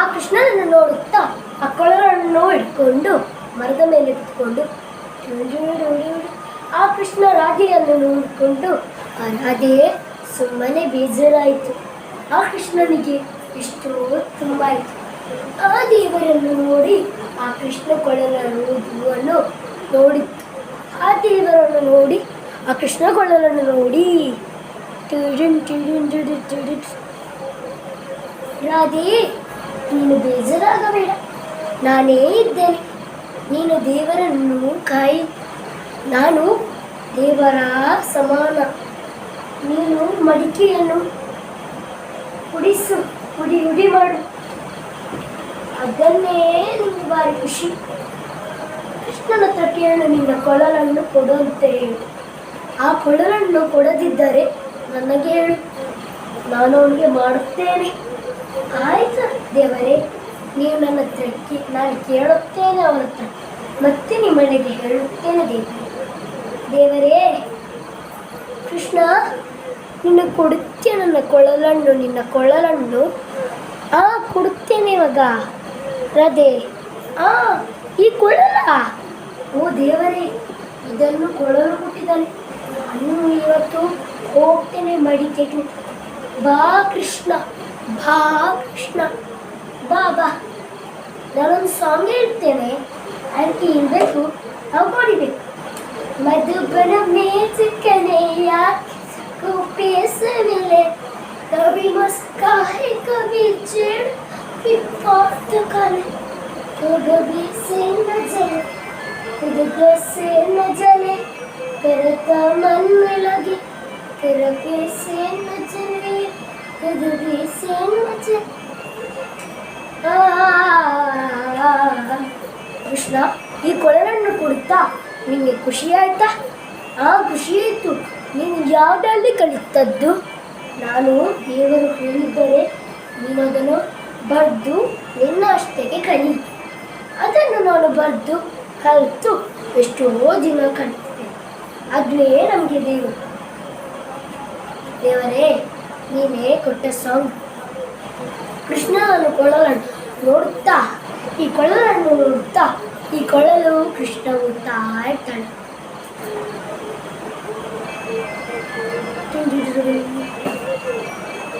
ಆ ಕೃಷ್ಣನನ್ನು ನೋಡುತ್ತಾ ಆ ಕೊಳಲನ್ನು ಇಟ್ಕೊಂಡು ಮರದ ಮೇಲೆ ಇಟ್ಕೊಂಡು ಆ ಕೃಷ್ಣ ರಾಧೆಯನ್ನು ನೋಡಿಕೊಂಡು ಆ ರಾಧೆ ಸುಮ್ಮನೆ ಬೇಜಾರಾಯಿತು. ಆ ಕೃಷ್ಣನಿಗೆ ಎಷ್ಟೋ ತುಂಬ ಆಯಿತು. ಆ ದೇವರನ್ನು ನೋಡಿ ಆ ಕೃಷ್ಣ ಕೊಳಲನ್ನು ನೋಡಿತ್ತು. ಆ ದೇವರನ್ನು ನೋಡಿ ಆ ಕೃಷ್ಣ ಕೊಳಲನ್ನು ನೋಡಿ ರಾಧೆ, ನೀನು ಬೇಜಾರಾಗಬೇಡ, ನಾನೇ ಇದ್ದೇನೆ, ನೀನು ದೇವರನ್ನು ಕಾಯಿ, ನಾನು ದೇವರ ಸಮಾನ. ನೀನು ಮಡಿಕೆಯನ್ನು ಹುಡಿ ಮಾಡು, ಅದನ್ನೇ ನಿಮಗೆ ಭಾರಿ ಖುಷಿ. ಕೃಷ್ಣನ ಹತ್ರ ಕೇಳು, ನಿನ್ನ ಕೊಳಲನ್ನು ಕೊಡು ಅಂತ ಹೇಳು. ಆ ಕೊಳಲನ್ನು ಕೊಡದಿದ್ದರೆ ನನಗೆ ಹೇಳು, ನಾನು ಅವನಿಗೆ ಮಾಡುತ್ತೇನೆ. ಆಯ್ತು ದೇವರೇ, ನೀವು ನನ್ನ ಹತ್ರ ನಾನು ಕೇಳುತ್ತೇನೆ ಅವನ ಹತ್ರ, ಮತ್ತೆ ನಿಮ್ಮನೆಗೆ ಹೇಳುತ್ತೇನೆ ದೇವರೇ. ಕೃಷ್ಣ, ನಿನ್ನ ಕೊಡುತ್ತೇನೆ ನಿನ್ನ ಕೊಳಲನ್ನು ಕೊಡುತ್ತೇನೆ ಮಗ. ರಾಧೆ, ಈ ಕೊಳಲ, ಓ ದೇವರೇ, ಇದನ್ನು ಕೊಳಲು ಕೊಟ್ಟಿದ್ದಾನೆ. ನಾನು ಇವತ್ತು ಹೋಗ್ತೇನೆ ಮಡಿಕೆಗೆ. ಬಾ ಕೃಷ್ಣ, ಬಾ ಕೃಷ್ಣ, ಬಾ ಬಾ. ನಾನೊಂದು ಸಾಂಗ್ ಹೇಳ್ತೇನೆ, ಅದಕ್ಕೆ ಇರಬೇಕು, ನಾವು ನೋಡಿಬೇಕು. ಮಧುಬನ ಮೇಚಕನೆಯ पेसविले कभी मुस्काए कभी चिड़ बात करे, कभी से न जले खुद से न जले, करता मन में लगे कभी से न जले कभी से न जले. ಕೃಷ್ಣ, ಈ ಕೊಳಲನ್ನು ಕೊಡುತ್ತಾ ನಿಮಗೆ ಖುಷಿ ಆಯ್ತಾ? ಖುಷಿ ಆಯಿತು. ನೀನು ಯಾವುದರಲ್ಲಿ ಕಲಿತದ್ದು? ನಾನು ದೇವರು ಹೇಳಿದ್ದರೆ ನೀನು ಅದನ್ನು ಬರೆದು ನಿನ್ನ ಅಷ್ಟಕ್ಕೆ ಕಲಿ. ಅದನ್ನು ನಾನು ಬರೆದು ಕಲಿತು ಎಷ್ಟೋ ದಿನ ಕಲಿತೇನೆ. ಅದೇ ನಮಗೆ ದೇವರೇ, ನೀನೇ ಕೊಟ್ಟ ಸಾಂಗ್. ಕೃಷ್ಣನ ಕೊಳಲನ್ನು ನೋಡುತ್ತಾ ಈ ಕೊಳಲು ಕೃಷ್ಣ ಊದ್ತಾ ಇರ್ತಾಳೆ.